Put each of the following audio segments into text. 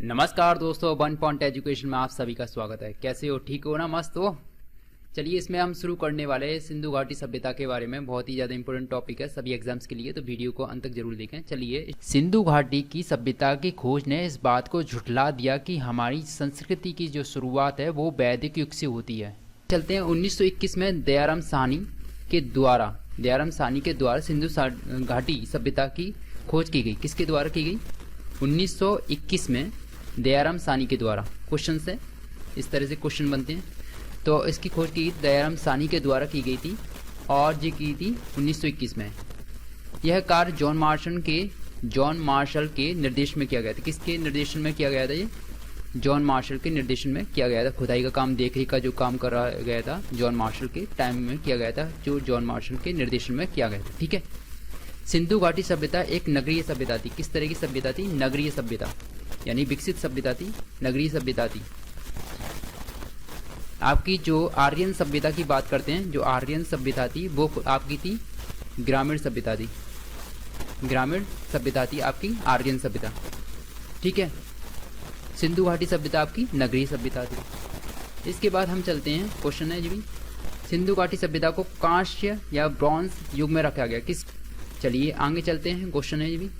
नमस्कार दोस्तों, one point education में आप सभी का स्वागत है। कैसे हो? ठीक हो ना? मस्त हो? चलिए, इसमें हम शुरू करने वाले हैं सिंधु घाटी सभ्यता के बारे में। बहुत ही ज़्यादा इंपॉर्टेंट टॉपिक है सभी एग्जाम्स के लिए, तो वीडियो को अंत तक जरूर देखें। चलिए, सिंधु घाटी की सभ्यता की खोज ने इस बात को झुठला दिया कि हमारी संस्कृति की जो शुरुआत है वो वैदिक युग से होती है। चलते हैं 1921 में दयाराम साहनी के द्वारा सिंधु घाटी सभ्यता की खोज की गई। किसके द्वारा की गई? 1921 में दयाराम साहनी के द्वारा। क्वेश्चन से इस तरह से क्वेश्चन बनते हैं। तो इसकी खोज की दयाराम साहनी के द्वारा की गई थी और ये की थी 1921 में। यह कार्य जॉन मार्शल के निर्देशन में किया गया था। किसके निर्देशन में किया गया था? ये जॉन मार्शल के निर्देशन में किया गया था। खुदाई का काम, देखरेख का जो काम करा गया था जॉन मार्शल के टाइम में किया गया था, जो जॉन मार्शल के निर्देशन में किया गया था। ठीक है। सिंधु घाटी सभ्यता एक नगरीय सभ्यता थी। किस तरह की सभ्यता थी? नगरीय सभ्यता, यानी विकसित सभ्यता थी, नगरीय सभ्यता थी। आपकी जो आर्यन सभ्यता की बात करते हैं, जो आर्यन सभ्यता थी वो आपकी थी ग्रामीण सभ्यता थी। ग्रामीण सभ्यता थी आपकी आर्यन सभ्यता। ठीक है। सिंधु घाटी सभ्यता आपकी नगरीय सभ्यता थी। इसके बाद हम चलते हैं, क्वेश्चन है जी, सिंधु घाटी सभ्यता को कांस्य या ब्रॉन्ज युग में रखा गया। किस? चलिए आगे चलते हैं। क्वेश्चन है जी,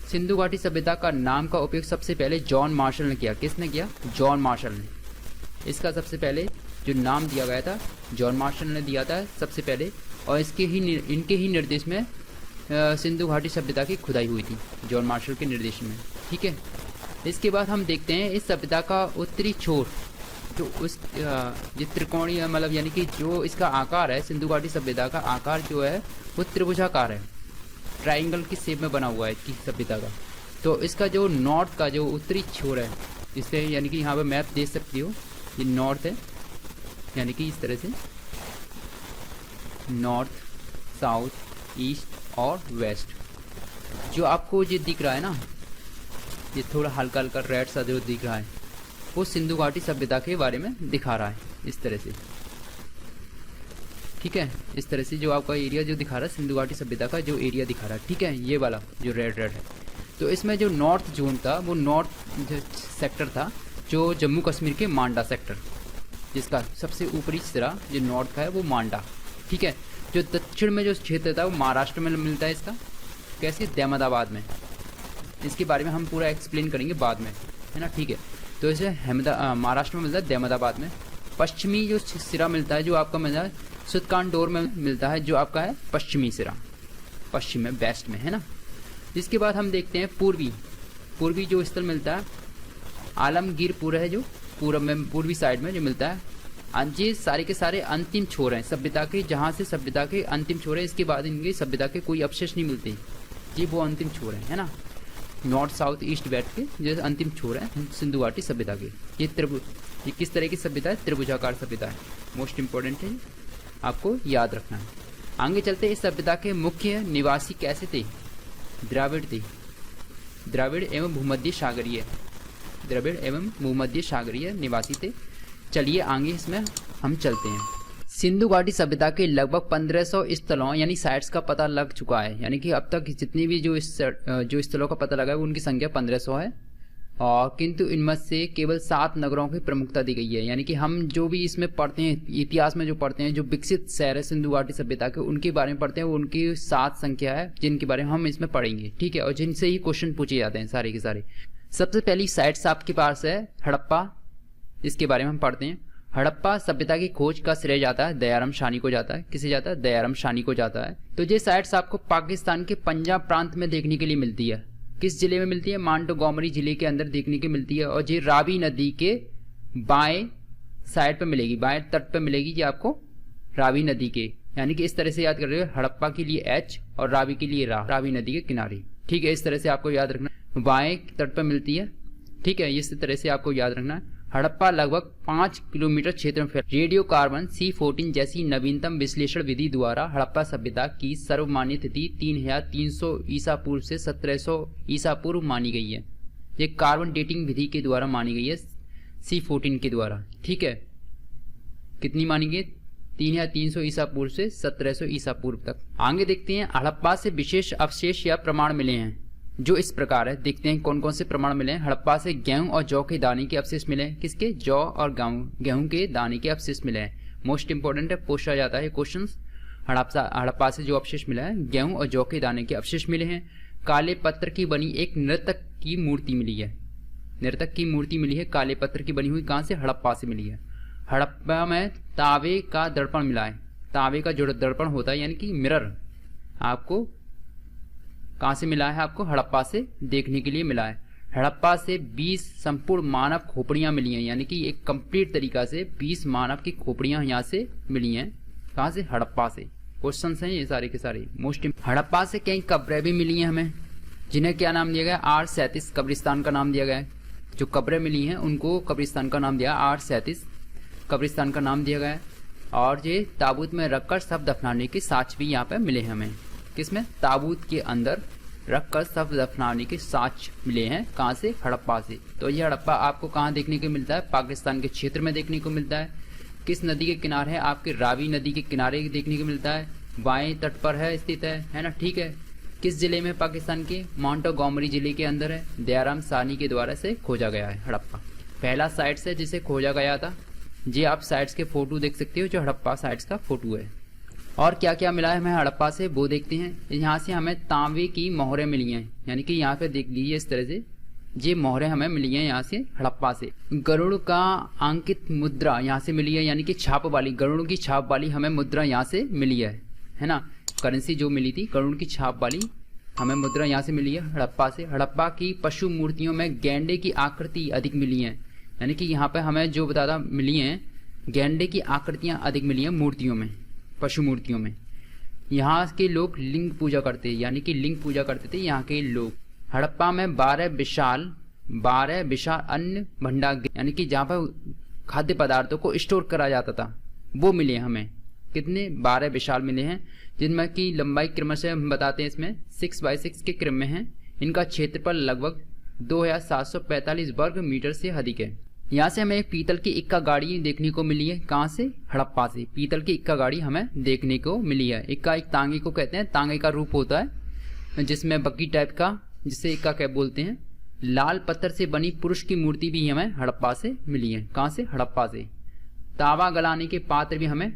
सिंधु घाटी सभ्यता का नाम का उपयोग सबसे पहले जॉन मार्शल ने किया। किसने किया? जॉन मार्शल ने। इसका सबसे पहले जो नाम दिया गया था जॉन मार्शल ने दिया था सबसे पहले, और इनके ही निर्देश में सिंधु घाटी सभ्यता की खुदाई हुई थी, जॉन मार्शल के निर्देश में। ठीक है। इसके बाद हम देखते हैं इस सभ्यता का उत्तरी छोर, जो उस ये त्रिकोणीय, मतलब यानी कि जो इसका आकार है, सिंधु घाटी सभ्यता का आकार जो है वो त्रिभुजाकार है, ट्राइंगल की शेप में बना हुआ है इसकी सभ्यता का। तो इसका जो नॉर्थ का जो उत्तरी छोर है, इससे यानी कि यहाँ पे मैप देख सकती हो, ये नॉर्थ है, यानी कि इस तरह से नॉर्थ, साउथ, ईस्ट और वेस्ट। जो आपको ये दिख रहा है ना, ये थोड़ा हल्का हल्का रेड सा जो दिख रहा है, वो सिंधु घाटी सभ्यता के बारे में दिखा रहा है इस तरह से। ठीक है। इस तरह से जो आपका एरिया जो दिखा रहा है सिंधु घाटी सभ्यता का जो एरिया दिखा रहा है, ठीक है, ये वाला जो रेड है। तो इसमें जो नॉर्थ जोन था वो नॉर्थ सेक्टर था, जो जम्मू कश्मीर के मांडा सेक्टर, जिसका सबसे ऊपरी सिरा जो नॉर्थ का है वो मांडा। ठीक है। जो दक्षिण में जो क्षेत्र था वो महाराष्ट्र में मिलता है। इसका कैसे? अहमदाबाद में। इसके बारे में हम पूरा एक्सप्लेन करेंगे बाद में, है ना। ठीक है। तो इसे महाराष्ट्र में मिलता है, अहमदाबाद में। पश्चिमी जो सिरा मिलता है, जो आपका मिलता है सुतकानडोर में मिलता है, जो आपका है पश्चिमी सिरा, पश्चिम में, वेस्ट में, है ना। इसके बाद हम देखते हैं पूर्वी जो स्थल मिलता है आलमगीरपुर है, जो पूर्व में, पूर्वी साइड में जो मिलता है। ये सारे के सारे अंतिम छोर हैं सभ्यता के, जहाँ से सभ्यता के अंतिम छोर है। इसके बाद इनके सभ्यता के कोई अवशेष नहीं मिलते, ये वो अंतिम छोर है ना। नॉर्थ, साउथ, ईस्ट, वेस्ट के जो अंतिम छोर है सिंधु घाटी सभ्यता के। ये किस तरह की सभ्यता है? त्रिभुजाकार सभ्यता है। मोस्ट इंपॉर्टेंट है, आपको याद रखना है। आगे चलते, इस सभ्यता के मुख्य निवासी कैसे थे? द्रविड़ थे। द्रविड़ एवं भूमध्य सागरीय निवासी थे। चलिए आगे इसमें हम चलते हैं। सिंधु घाटी सभ्यता के लगभग 1500 स्थलों यानी साइट्स का पता लग चुका है, यानी कि अब तक जितनी भी जो स्थलों का पता लगा है उनकी संख्या 1500 है। और किंतु इनमें से केवल 7 नगरों की प्रमुखता दी गई है। यानी कि हम जो भी इसमें पढ़ते हैं, इतिहास में जो पढ़ते हैं, जो विकसित शहर है सिंधु घाटी सभ्यता के, उनके बारे में पढ़ते हैं, वो उनकी 7 संख्या है जिनके बारे में हम इसमें पढ़ेंगे। ठीक है। और जिनसे ही क्वेश्चन पूछे जाते हैं सारे के सारे। सबसे पहली साइट्स आपके पास है हड़प्पा, इसके बारे में हम पढ़ते हैं। हड़प्पा सभ्यता की खोज का श्रेय जाता है दयाराम साहनी को जाता है। किसे जाता है? दयाराम साहनी को जाता है। तो ये साइट्स आपको पाकिस्तान के पंजाब प्रांत में देखने के लिए मिलती है। किस जिले में मिलती है? मांडोगोमरी जिले के अंदर देखने की मिलती है। और ये रावी नदी के बाएं साइड पे मिलेगी, बाएं तट पे मिलेगी ये आपको, रावी नदी के। यानी कि इस तरह से याद कर रहे हो, हड़प्पा के लिए एच और रावी के लिए रा, रावी नदी के किनारे। ठीक है। इस तरह से आपको याद रखना, बाएं तट पे मिलती है। ठीक है। इस तरह से आपको याद रखना है। हड़प्पा लगभग 5 किलोमीटर क्षेत्र में फैला। रेडियो कार्बन C14 जैसी नवीनतम विश्लेषण विधि द्वारा हड़प्पा सभ्यता की सर्वमान्य तिथि 3300 ईसा पूर्व से 1700 ईसा पूर्व मानी गई है। ये कार्बन डेटिंग विधि के द्वारा मानी गई है, C14 के द्वारा। ठीक है। कितनी मानी गई? 3300 ईसा पूर्व से 1700 ईसा पूर्व तक। आगे देखते हैं, हड़प्पा से विशेष अवशेष या प्रमाण मिले हैं। जो इस प्रकार है। देखते हैं कौन कौन से प्रमाण मिले हैं। हड़प्पा से गेहूं और जौ के दाने के अवशेष मिले हैं। किसके? जौ और गेहूं के दाने के अवशेष मिले हैं। मोस्ट इंपोर्टेंट है, पूछा जाता है क्वेश्चन। हड़प्पा से जो अवशेष मिला है, गेहूं और जौ के दाने के अवशेष मिले हैं। काले पत्थर की बनी एक नर्तक की मूर्ति मिली है। नर्तक की मूर्ति मिली है काले पत्थर की बनी हुई। कहाँ से? हड़प्पा से मिली है। हड़प्पा में तांबे का दर्पण मिला है। तांबे का जो दर्पण होता है यानी कि मिरर, आपको कहाँ से मिला है? आपको हड़प्पा से देखने के लिए मिला है। हड़प्पा से 20 संपूर्ण मानव खोपड़ियां मिली हैं, यानी कि एक कंप्लीट तरीका से 20 मानव की खोपड़ियां यहाँ से मिली हैं। कहाँ से? हड़प्पा से। क्वेश्चन हैं ये सारे के सारे मोस्ट। हड़प्पा से कई कब्रें भी मिली हैं हमें, जिन्हें क्या नाम दिया गया? R37 कब्रिस्तान का नाम दिया गया है। जो कब्रें मिली हैं उनको कब्रिस्तान का नाम दिया, R37 कब्रिस्तान का नाम दिया गया है। और ये ताबूत में रखकर सब दफनाने के साक्ष्य भी यहाँ पे मिले हैं हमें। किसमें? ताबूत के अंदर रखकर सब दफनाने के साक्ष्य मिले हैं। कहाँ से? हड़प्पा से। तो ये हड़प्पा आपको कहाँ देखने को मिलता है? पाकिस्तान के क्षेत्र में देखने को मिलता है। किस नदी के किनारे है? आपके रावी नदी के किनारे देखने को मिलता है। बाएं तट पर है स्थित है ना? ठीक है। किस जिले में? पाकिस्तान के मोंटगोमरी जिले के अंदर है। दयाराम साहनी के द्वारा से खोजा गया है हड़प्पा। पहला साइट्स है जिसे खोजा गया था। जी आप साइट्स के फोटो देख सकते हो, जो हड़प्पा साइट्स का फोटो है। और क्या क्या मिला है हमें हड़प्पा से वो देखते हैं। यहाँ से हमें तांबे की मोहरें मिली हैं, यानी कि यहाँ पे देख लीजिए इस तरह से ये मोहरें हमें मिली हैं यहाँ से हड़प्पा से। गरुड़ का अंकित मुद्रा यहाँ से मिली है, यानी कि छाप वाली, गरुड़ की छाप वाली हमें मुद्रा यहाँ से मिली है ना? करेंसी जो मिली थी गरुड़ की छाप वाली हमें मुद्रा यहाँ से मिली है हड़प्पा से। हड़प्पा की पशु मूर्तियों में गैंडे की आकृति अधिक मिली है, यानी कि यहाँ पे हमें जो बताता मिली हैं गैंडे की आकृतियाँ अधिक मिली हैं मूर्तियों में, पशु मूर्तियों में। यहाँ के लोग लिंग पूजा करते, यानी कि लिंग पूजा करते थे यहाँ के लोग। हड़प्पा में 12 विशाल अन्न भंडार, यानी कि जहाँ पर खाद्य पदार्थों को स्टोर करा जाता था, वो मिले हमें। कितने? 12 विशाल मिले हैं, जिनमें की लंबाई क्रमशः हम बताते हैं इसमें 6x6 के क्रम में है। इनका क्षेत्रफल लगभग 2745 वर्ग मीटर से अधिक है। यहाँ से हमें एक पीतल की इक्का गाड़ी देखने को मिली है। कहाँ से? हड़प्पा से पीतल की इक्का गाड़ी हमें देखने को मिली है। इक्का एक तांगे को कहते हैं, तांगे का रूप होता है जिसमें बग्गी टाइप का, जिसे इक्का क्या बोलते हैं। लाल पत्थर से बनी पुरुष की मूर्ति भी हमें हड़प्पा से मिली है। कहाँ से? हड़प्पा से। तावा गलाने के पात्र भी हमें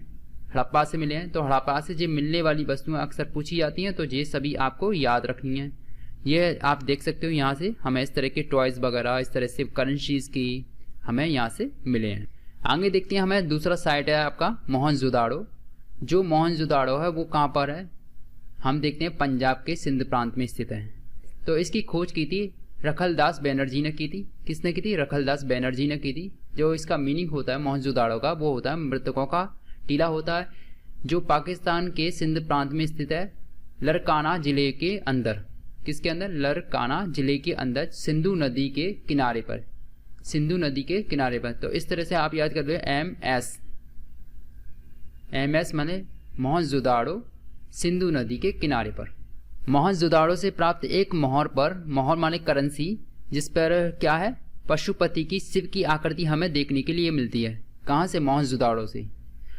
हड़प्पा से मिले हैं। तो हड़प्पा से जो मिलने वाली वस्तुएं अक्सर पूछी जाती हैं, तो ये सभी आपको याद रखनी है। ये आप देख सकते हो यहाँ से हमें इस तरह के टॉयज वगैरह, इस तरह से करेंसीज की हमें यहाँ से मिले हैं। आगे देखते हैं हमें दूसरा साइट है आपका मोहनजोदाड़ो। जो मोहनजोदाड़ो है वो कहाँ पर है? हम देखते हैं पंजाब के सिंध प्रांत में स्थित है। तो इसकी खोज की थी रखलदास बैनर्जी ने की थी। किसने की थी? रखलदास बैनर्जी ने की थी। जो इसका मीनिंग होता है मोहनजोदाड़ो का, वो होता है मृतकों का टीला होता है, जो पाकिस्तान के सिंध प्रांत में स्थित है, लरकाना जिले के अंदर। किसके अंदर? लरकाना जिले के अंदर, सिंधु नदी के किनारे पर, सिंधु नदी के किनारे पर। तो इस तरह से आप याद कर लो MS माने मोहनजोदाड़ो, सिंधु नदी के किनारे पर। मोहनजोदाड़ो से प्राप्त एक मोहर पर, मोहर माने करेंसी, जिस पर क्या है? पशुपति की शिव की आकृति हमें देखने के लिए मिलती है। कहाँ से? मोहनजोदाड़ो से।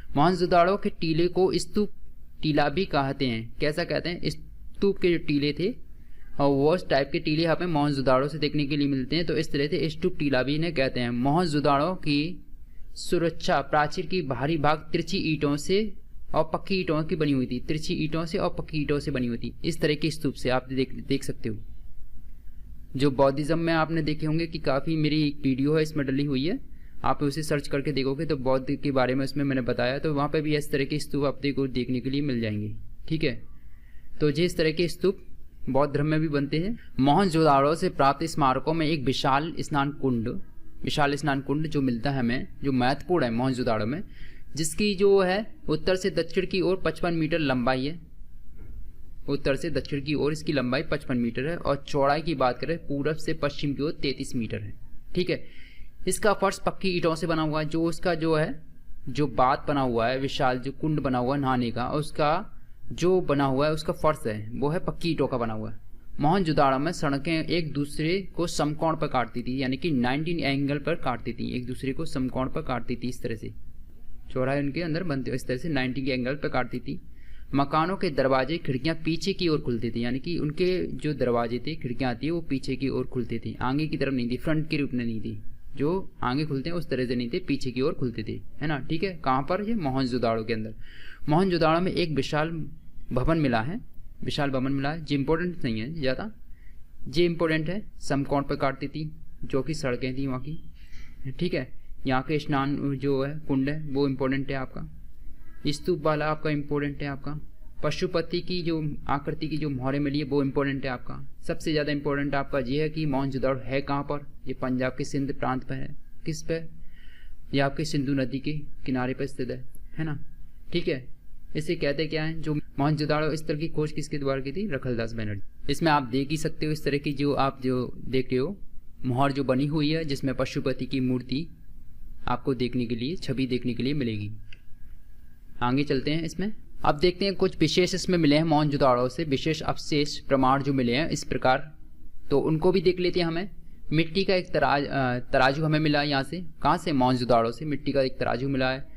मोहनजोदाड़ो के टीले को स्तूप टीला भी कहते हैं। कैसा कहते हैं? स्तूप के जो टीले थे और वो टाइप के टीले हमें मोहनजोदाड़ो से देखने के लिए मिलते हैं। तो इस तरह से स्तूप टीला भी इन्हें कहते हैं। मोहनजोदाड़ो की सुरक्षा प्राचीर की बाहरी भाग तिरछी ईंटों से और पक्की ईंटों की बनी हुई थी। तिरछी ईंटों से और पक्की ईंटों से बनी हुई थी। इस तरह के स्तूप से आप देख सकते हो। जो बौद्धिज्म में आपने देखे होंगे कि काफ़ी मेरी एक वीडियो है इसमें डली हुई है, आप उसे सर्च करके देखोगे तो बौद्ध के बारे में उसमें मैंने बताया, तो वहाँ पे भी इस तरह के स्तूप आपको देखने के लिए मिल जाएंगे। ठीक है, तो ये इस तरह के स्तूप बौद्ध धर्म में भी बनते हैं। मोहनजोदाड़ो से प्राप्त स्मारकों में एक विशाल स्नान कुंड जो मिलता है हमें, जो महत्वपूर्ण है मोहनजोदाड़ो में, जिसकी जो है उत्तर से दक्षिण की ओर 55 मीटर लंबाई है। उत्तर से दक्षिण की ओर इसकी लंबाई 55 मीटर है और चौड़ाई की बात करें पूरब से पश्चिम की ओर 33 मीटर है। ठीक है, इसका फर्श पक्की ईंटों से बना हुआ है। जो उसका जो है जो बात बना हुआ है, विशाल जो कुंड बना हुआ है नहाने का, उसका जो बना हुआ है उसका फर्श है वो है पक्की ईंटों का बना हुआ है। मोहनजोदाड़ो में सड़कें एक दूसरे को समकोण पर काटती थी, यानी कि 19 एंगल पर काटती थी, एक दूसरे को समकोण पर काटती थी। इस तरह से चौराहे उनके अंदर बनते इस तरह से 90 के एंगल पर काटती थी। मकानों के दरवाजे खिड़कियां पीछे की ओर खुलते थे, यानी कि उनके जो दरवाजे थे खिड़कियां आती है वो पीछे की ओर खुलते थे, आगे की तरफ नहीं थी, फ्रंट के रूप में नहीं थी, जो आगे खुलते हैं उस तरह से नहीं थे, पीछे की ओर खुलते थे, है ना। ठीक है, कहाँ पर? ये मोहनजोदाड़ो के अंदर। मोहनजोदाड़ो में एक विशाल भवन मिला है, विशाल भवन मिला है। जो इम्पोर्टेंट नहीं है ज़्यादा, ये इम्पोर्टेंट है, समकोण पर काटती थी जो कि सड़कें थी वहाँ की। ठीक है, यहाँ के स्नान जो है कुंड है वो इम्पोर्टेंट है आपका। स्तूप वाला आपका इम्पोर्टेंट है आपका। पशुपति की जो आकृति की जो मोहरें मिली है वो इम्पोर्टेंट है आपका। सबसे ज़्यादा इम्पोर्टेंट आपका ये है कि मोहनजोदड़ो है कहाँ पर? ये पंजाब के सिंध प्रांत पर है। किस पे? ये आपके सिंधु नदी के किनारे पर स्थित है ना। ठीक है, इसे कहते क्या है? जो मोहनजोदड़ो स्थल की खोज किसके द्वारा की थी? रखलदास बनर्जी। इसमें आप देख ही सकते हो इस तरह की जो आप जो देख रहे हो मोहर जो बनी हुई है, जिसमें पशुपति की मूर्ति आपको देखने के लिए, छवि देखने के लिए मिलेगी। आगे चलते हैं इसमें। अब देखते हैं कुछ विशेष इसमें मिले हैं मोहनजोदड़ो से, विशेष अवशेष प्रमाण जो मिले हैं इस प्रकार, तो उनको भी देख लेते हैं। हमें मिट्टी का एक तराजू हमें मिला है यहाँ से। कहाँ से? मोहनजोदड़ो से मिट्टी का एक तराजू मिला है।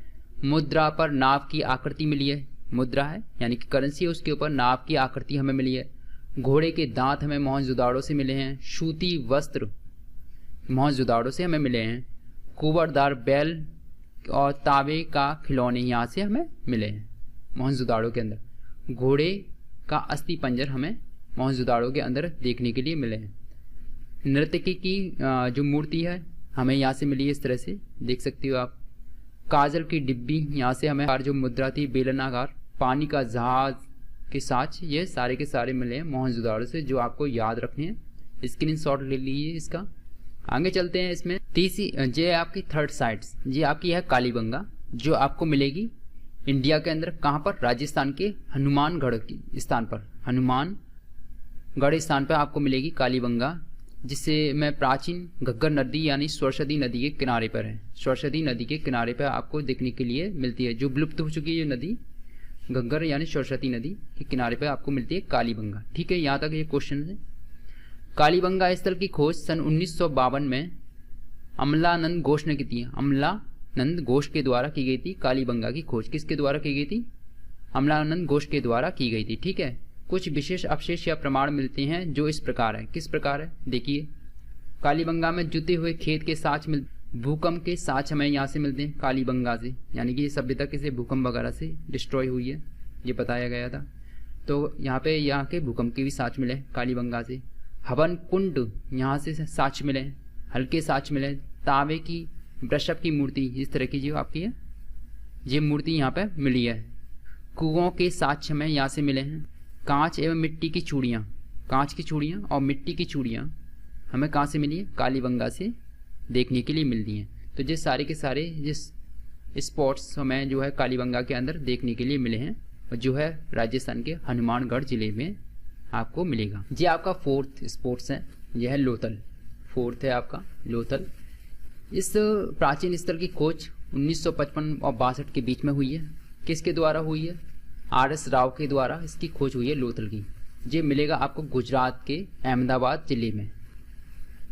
मुद्रा पर नाव की आकृति मिली है, मुद्रा है यानी कि करेंसी है, उसके ऊपर नाव की आकृति हमें मिली है। घोड़े के दांत हमें मोहनजोदड़ो से मिले हैं। सूती वस्त्र मोहनजोदड़ो से हमें मिले हैं। कुंवरदार बैल और तावे का खिलौने यहाँ से हमें मिले हैं मोहनजोदड़ो के अंदर। घोड़े का अस्थि पंजर हमें मोहनजोदड़ो के अंदर देखने के लिए मिले हैं। नर्तकी की जो मूर्ति है हमें यहाँ से मिली है, इस तरह से देख सकते हो आप। काजल की डिब्बी यहाँ से हमें, जो मुद्रा थी बेलनाकार, पानी का जहाज के साथ, ये सारे के सारे मिले हैं मोहनजोदड़ो से, जो आपको याद रखने हैं। स्क्रीनशॉट ले लीजिए इसका। आगे चलते हैं इसमें। तीसरी ये आपकी थर्ड साइट्स, ये आपकी है कालीबंगा, जो आपको मिलेगी इंडिया के अंदर। कहाँ पर? राजस्थान के हनुमानगढ़ की स्थान पर, हनुमानगढ़ स्थान पर आपको मिलेगी कालीबंगा, जिससे में प्राचीन घग्गर नदी यानी सरस्वती नदी के किनारे पर है। सरस्वती नदी के किनारे पर आपको देखने के लिए मिलती है, जो विलुप्त हो चुकी है नदी, घग्गर यानी सरस्वती नदी के किनारे पर आपको मिलती है कालीबंगा। ठीक है, यहाँ तक ये क्वेश्चन है। कालीबंगा स्थल की खोज सन 1952 में अमलानंद घोष ने की थी। अमलानंद घोष के द्वारा की गई थी कालीबंगा की खोज। किसके द्वारा की गई थी? अमलानंद घोष के द्वारा की गई थी। ठीक है, कुछ विशेष अवशेष या प्रमाण मिलते हैं जो इस प्रकार है। किस प्रकार है? देखिए, कालीबंगा में जुते हुए खेत के साक्ष्य मिल, भूकंप के साक्ष्य हमें यहाँ से मिलते हैं कालीबंगा से, यानी कि ये सभ्यता किसी भूकंप वगैरह से डिस्ट्रॉय हुई है, ये बताया गया था। तो यहाँ पे यहाँ के भूकंप के भी साक्ष्य मिले कालीबंगा से। हवन कुंड यहाँ से साक्ष्य मिले, हल्के साक्ष्य मिले। तांबे की वृषभ की मूर्ति इस तरह की जो आपकी है, ये मूर्ति यहाँ पे मिली है। कुओं के साक्ष्य में यहाँ से मिले हैं। कांच एवं मिट्टी की चूड़ियाँ, कांच की चूड़ियाँ और मिट्टी की चूड़ियाँ हमें कहाँ से मिली है? कालीबंगा से देखने के लिए मिलती हैं। तो ये सारे के सारे जिस स्पॉट्स हमें जो है कालीबंगा के अंदर देखने के लिए मिले हैं, और जो है राजस्थान के हनुमानगढ़ जिले में आपको मिलेगा। ये आपका फोर्थ स्पोर्ट्स है, यह है लोथल। फोर्थ है आपका लोथल। इस प्राचीन स्थल की खोज 1955 और 62 के बीच में हुई है। किसके द्वारा हुई है? RS राव के द्वारा इसकी खोज हुई है लोथल की। ये मिलेगा आपको गुजरात के अहमदाबाद जिले में,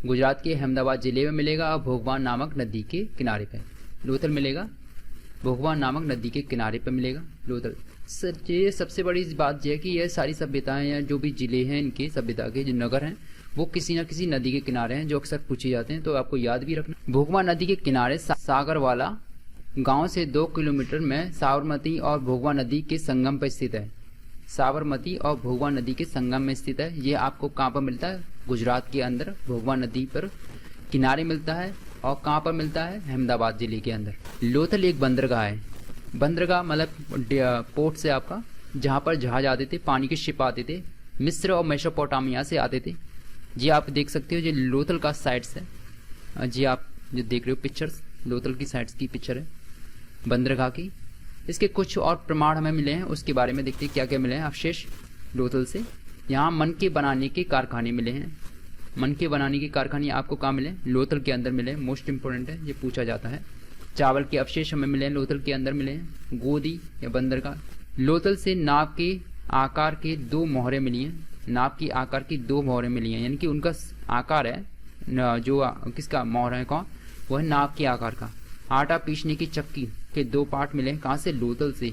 गुजरात के अहमदाबाद जिले में मिलेगा। भोगवान नामक नदी के किनारे पर लोथल मिलेगा, भोगवान नामक नदी के किनारे पर मिलेगा लोथल। ये सबसे बड़ी बात यह है कि यह सारी सभ्यताएं या जो भी जिले हैं इनके सभ्यता के जो नगर हैं वो किसी न किसी नदी के किनारे हैं, जो अक्सर पूछे जाते हैं, तो आपको याद भी रखना। भोगवा नदी के किनारे सागरवाला गांव से 2 किलोमीटर में साबरमती और भोगवा नदी के संगम पर स्थित है। साबरमती और भोगवा नदी के संगम में स्थित है। ये आपको कहाँ पर मिलता है? गुजरात के अंदर भोगवा नदी पर किनारे मिलता है। और कहाँ पर मिलता है? अहमदाबाद जिले के अंदर। लोथल एक बंदरगाह है। बंदरगाह मतलब पोर्ट से आपका, जहाँ पर जहाज आते थे, पानी के शिप आते थे, मिस्र और मेसोपोटामिया से आते थे। जी आप देख सकते हो, ये लोथल का साइट्स है। जी आप जो देख रहे हो पिक्चर्स, लोथल की साइट्स की पिक्चर है बंदरगाह की। इसके कुछ और प्रमाण हमें मिले हैं, उसके बारे में देखते हैं क्या क्या मिले हैं अवशेष लोथल से। यहाँ मन के बनाने के कारखाने मिले हैं। मन के बनाने के कारखाने आपको कहाँ मिले? लोथल के अंदर मिले। मोस्ट इंपोर्टेंट है, ये पूछा जाता है। चावल के अवशेष हमें मिले हैं, लोथल के अंदर मिले हैं। गोदी या बंदरगाह। लोथल से नाव के आकार के 2 मोहरें मिली हैं। नाव की आकार की 2 मोहरें मिली हैं, यानी कि उनका आकार है जो किसका मोहर है कौन, वो है नाव के आकार का। आटा पीसने की चक्की के 2 पार्ट मिले। कहाँ से? लोथल से।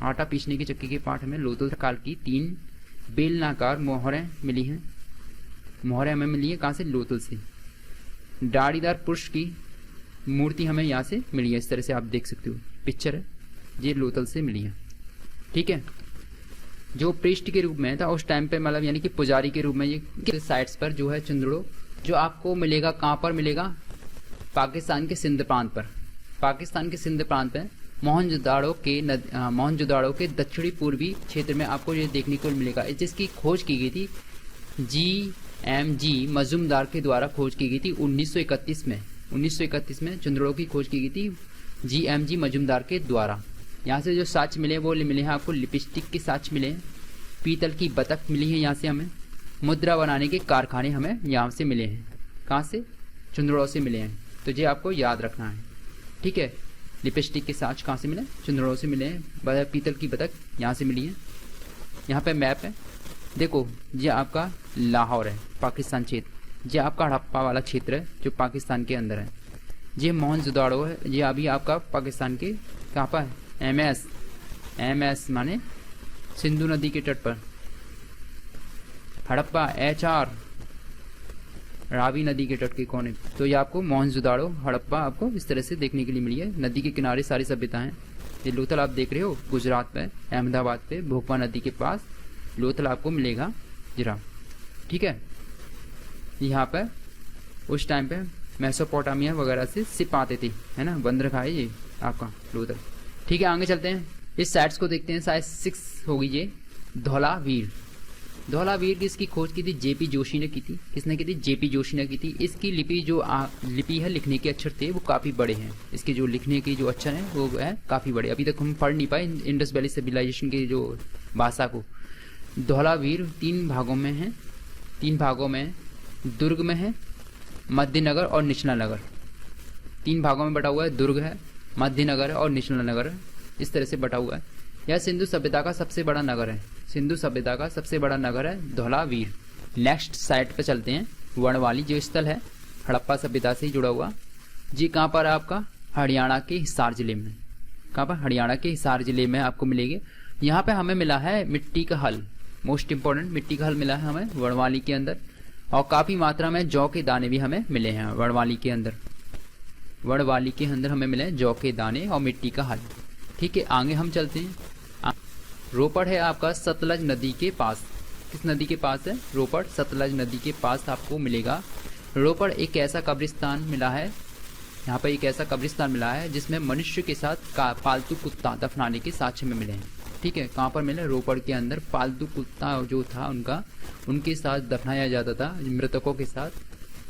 आटा पीसने की चक्की के पाठ हमें लोथल काल की 3 बेलनाकार मोहरें मिली हैं। मोहरें हमें मिली है कहाँ से? लोथल से। दाढ़ीदार पुरुष की मूर्ति हमें यहाँ से मिली है। इस तरह से आप देख सकते हो, पिक्चर है, ये लोथल से मिली है। ठीक है, जो पृष्ठ के रूप में था उस टाइम पे, मतलब यानी कि पुजारी के रूप में ये साइट्स पर जो है चुंदड़ो जो आपको मिलेगा कहाँ पर मिलेगा? पाकिस्तान के सिंध प्रांत पर। पाकिस्तान के सिंध प्रांत में मोहनजोदाड़ो के दक्षिणी पूर्वी क्षेत्र में आपको ये देखने को मिलेगा, जिसकी खोज की गई थी GMG मजूमदार के द्वारा खोज की गई थी 1931 में। 1931 में चुंदड़ों की खोज की गई थी GMG मजूमदार के द्वारा। यहाँ से जो साक्ष्य मिले वो मिले हैं आपको, लिपस्टिक के साक्ष्य मिले हैं, पीतल की बतख मिली है यहाँ से हमें, मुद्रा बनाने के कारखाने हमें यहाँ से मिले हैं। कहाँ से? चुंदड़ों से मिले हैं। तो ये आपको याद रखना है। ठीक है, लिपस्टिक के साक्ष्य कहाँ से मिले? चुंदड़ों से मिले हैं। पीतल की बतख यहाँ से मिली है। यहाँ पे मैप है, देखो ये आपका लाहौर है, पाकिस्तान क्षेत्र। ये आपका हड़प्पा वाला क्षेत्र है जो पाकिस्तान के अंदर है। ये मोहनजोदाड़ो है, ये अभी आपका पाकिस्तान के कहाँ पर है? MS माने सिंधु नदी के तट पर। हड़प्पा HR रावी नदी के तट के कोने। तो ये आपको मोहनजोदाड़ो हड़प्पा आपको इस तरह से देखने के लिए मिली है। नदी के किनारे सारी सभ्यता है। ये लोथल आप देख रहे हो गुजरात पे, अहमदाबाद पे, भोपा नदी के पास लोथल आपको मिलेगा जरा। ठीक है, यहाँ पर उस टाइम पे मेसोपोटामिया वगैरह से सिप आते थे, है ना, बंदरगाह है ये आपका लोथल। ठीक है, आगे चलते हैं, इस साइट्स को देखते हैं। साइट 6 होगी ये धौलावीर। धौलावीर की इसकी खोज की थी JP जोशी ने की थी। किसने की थी? JP जोशी ने की थी। इसकी लिपि जो लिपि है, लिखने के अक्षर थे वो काफ़ी बड़े हैं। इसके जो लिखने के जो अक्षर हैं वो है काफ़ी बड़े। अभी तक हम पढ़ नहीं पाए इंडस वैली सिविलाइजेशन की जो भाषा को। धौलावीर 3 भागों में है। 3 भागों में दुर्ग में है, मध्यनगर और निचला नगर। 3 भागों में बटा हुआ है। दुर्ग है, मध्यनगर है और निचला नगर है। इस तरह से बटा हुआ है। यह सिंधु सभ्यता का सबसे बड़ा नगर है। सिंधु सभ्यता का सबसे बड़ा नगर है धौलावीर। नेक्स्ट साइट पे चलते हैं। वर्णवाली जो स्थल है हड़प्पा सभ्यता से ही जुड़ा हुआ। जी कहाँ पर है आपका? हरियाणा के हिसार जिले में। कहाँ पर? हरियाणा के हिसार जिले में आपको मिलेगी। यहाँ पे हमें मिला है मिट्टी का हल। मोस्ट इंपॉर्टेंट, मिट्टी का हल मिला है हमें वर्णवाली के अंदर। और काफ़ी मात्रा में जौ के दाने भी हमें मिले हैं वर्णवाली के अंदर। वर्णवाली के अंदर हमें मिले हैं जौ के दाने और मिट्टी का हल। ठीक है, आगे हम चलते हैं। रोपड़ है आपका सतलज नदी के पास। किस नदी के पास है? रोपड़ सतलज नदी के पास आपको मिलेगा। रोपड़ एक ऐसा कब्रिस्तान मिला है, यहाँ पर एक ऐसा कब्रिस्तान मिला है जिसमें मनुष्य के साथ पालतू कुत्ता दफनाने के साक्ष्य में मिले हैं। ठीक है, कहाँ पर मिले? रोपड़ के अंदर पालतू कुत्ता जो था उनके साथ दफनाया जाता था मृतकों के साथ।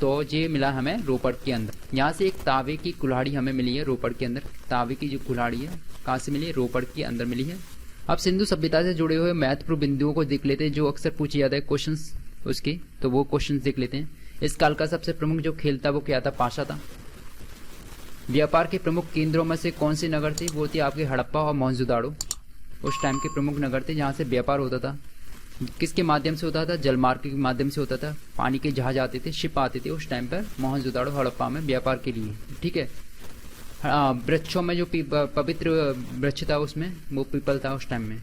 तो ये मिला हमें रोपड़ के अंदर। यहाँ से एक तावे की कुल्हाड़ी हमें मिली है रोपड़ के अंदर। तावे की जो कुल्हाड़ी है कहाँ से मिली है? रोपड़ के अंदर मिली है। अब सिंधु सभ्यता से जुड़े हुए महत्वपूर्ण बिंदुओं को देख लेते हैं जो अक्सर पूछे जाते हैं क्वेश्चंस उसके, तो वो क्वेश्चंस देख लेते हैं। इस काल का सबसे प्रमुख जो खेल था वो क्या था? पाशा था। व्यापार के प्रमुख केंद्रों में से कौन से नगर थे? वो थे आपके हड़प्पा और मोहनजोदाड़ो। उस टाइम के प्रमुख नगर थे जहाँ से व्यापार होता था। किसके माध्यम से होता था? जलमार्ग के माध्यम से होता था। पानी के जहाज आते थे, शिप आते थे उस टाइम पर मोहनजोदाड़ो हड़प्पा में व्यापार के लिए। ठीक है, वृक्षों में जो पवित्र वृक्ष था उसमें वो पीपल था उस टाइम में,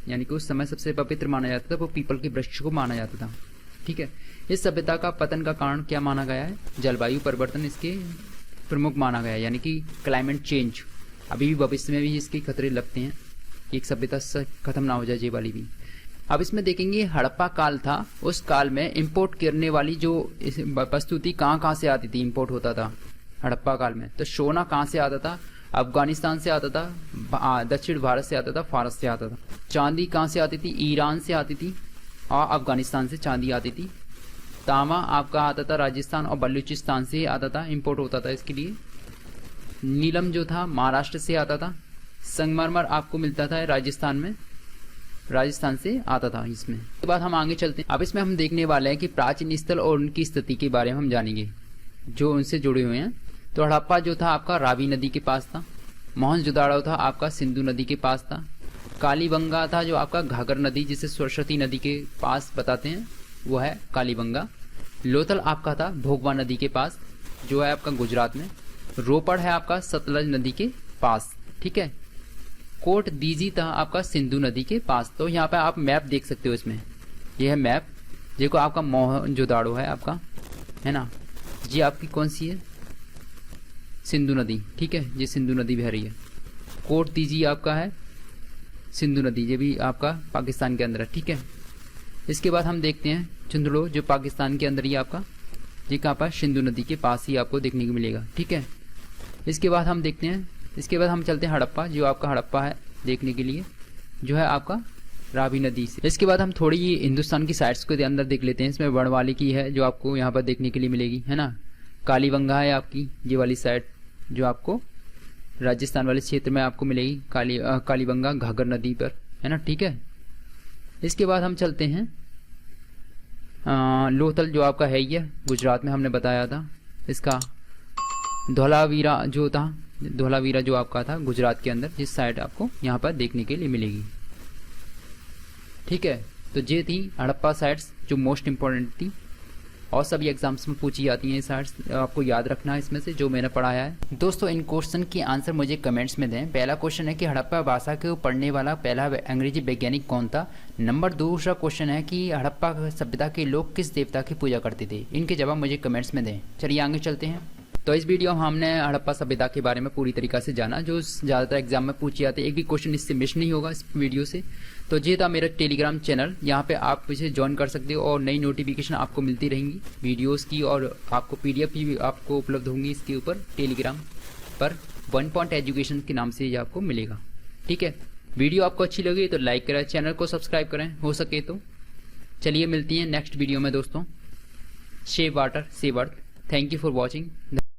यानी कि उस समय सबसे पवित्र माना जाता था वो पीपल के वृक्ष को माना जाता था। ठीक है, इस सभ्यता का पतन का कारण क्या माना गया है? जलवायु परिवर्तन इसके प्रमुख माना गया है, यानी कि क्लाइमेट चेंज। अभी भी भविष्य में भी इसके खतरे लगते हैं कि एक सभ्यता खत्म ना हो जाए ये वाली भी। अब इसमें देखेंगे हड़प्पा काल था, उस काल में इंपोर्ट करने वाली जो वस्तु थी कहाँ से आती थी? इंपोर्ट होता था हड़प्पा काल में। तो सोना कहाँ से आता था? अफगानिस्तान से आता था, दक्षिण भारत से आता था, फारस से आता था। चांदी कहाँ से आती थी? ईरान से आती थी और अफगानिस्तान से चांदी आती थी। तांबा आपका आता था राजस्थान और बलूचिस्तान से आता था, इंपोर्ट होता था इसके लिए। नीलम जो था महाराष्ट्र से आता था। संगमरमर आपको मिलता था राजस्थान में, राजस्थान से आता था इसमें। उसके बाद हम आगे चलते हैं। अब इसमें हम देखने वाले हैं कि प्राचीन स्थल और उनकी स्थिति के बारे में हम जानेंगे जो उनसे जुड़े हुए हैं। तो हड़प्पा जो था आपका रावी नदी के पास था। मोहनजोदाड़ो था आपका सिंधु नदी के पास था। कालीबंगा था जो आपका घाघर नदी जिसे सरस्वती नदी के पास बताते हैं वो है कालीबंगा। लोथल आपका था भोगवा नदी के पास जो है आपका गुजरात में। रोपड़ है आपका सतलज नदी के पास। ठीक है, कोट दीजी था आपका सिंधु नदी के पास। तो यहाँ पे आप मैप देख सकते हो, इसमें ये है मैप। देखो आपका मोहनजोदाड़ो है आपका, है ना, जी आपकी कौन सी है, सिंधु नदी, ठीक है, ये सिंधु नदी बह रही है। कोट दीजी आपका है सिंधु नदी, ये भी आपका पाकिस्तान के अंदर है, ठीक है। इसके बाद हम देखते हैं चुंदड़ो, जो पाकिस्तान के अंदर ही आपका, ये कहाँ पर, सिंधु नदी के पास ही आपको देखने को मिलेगा, ठीक है। इसके बाद हम देखते हैं, इसके बाद हम चलते हैं हड़प्पा, जो आपका हड़प्पा है देखने के लिए, जो है आपका रावी नदी से। इसके बाद हम थोड़ी हिंदुस्तान की साइट्स को अंदर देख लेते हैं। इसमें बड़वाली की है जो आपको यहाँ पर देखने के लिए मिलेगी, है ना। कालीबंगा है आपकी, ये वाली साइड जो आपको राजस्थान वाले क्षेत्र में आपको मिलेगी, कालीबंगा घाघर नदी पर, है ना, ठीक है। इसके बाद हम चलते हैं लोथल, जो आपका है ही है, गुजरात में हमने बताया था। इसका धौलावीरा जो था, धौलावीरा जो आपका था गुजरात के अंदर, जिस साइड आपको यहाँ पर देखने के लिए मिलेगी, ठीक है। तो ये थी हड़प्पा साइट्स जो मोस्ट इंपॉर्टेंट थी और सभी एग्जाम्स में पूछी जाती हैं। साइट्स आपको याद रखना है इसमें से जो मैंने पढ़ाया है। दोस्तों इन क्वेश्चन की आंसर मुझे कमेंट्स में दें। पहला क्वेश्चन है कि हड़प्पा भाषा को पढ़ने वाला पहला अंग्रेजी वैज्ञानिक कौन था। नंबर दूसरा क्वेश्चन है कि हड़प्पा सभ्यता के लोग किस देवता की पूजा करते थे। इनके जवाब मुझे कमेंट्स में दें। चलिए आगे चलते हैं। तो इस वीडियो में हमने हड़प्पा सभ्यता के बारे में पूरी तरीक़ा से जाना, जो ज़्यादातर एग्जाम में पूछे जाते हैं। एक भी क्वेश्चन इससे मिस नहीं होगा इस वीडियो से। तो ये था मेरा टेलीग्राम चैनल, यहाँ पे आप इसे ज्वाइन कर सकते हो और नई नोटिफिकेशन आपको मिलती रहेंगी वीडियोस की, और आपको PDF भी आपको उपलब्ध होंगी इसके ऊपर टेलीग्राम पर। 1 पॉइंट एजुकेशन के नाम से ये आपको मिलेगा, ठीक है। वीडियो आपको अच्छी लगी तो लाइक करें, चैनल को सब्सक्राइब करें हो सके तो। चलिए मिलती हैं नेक्स्ट वीडियो में दोस्तों। Save water save earth. Thank you for watching.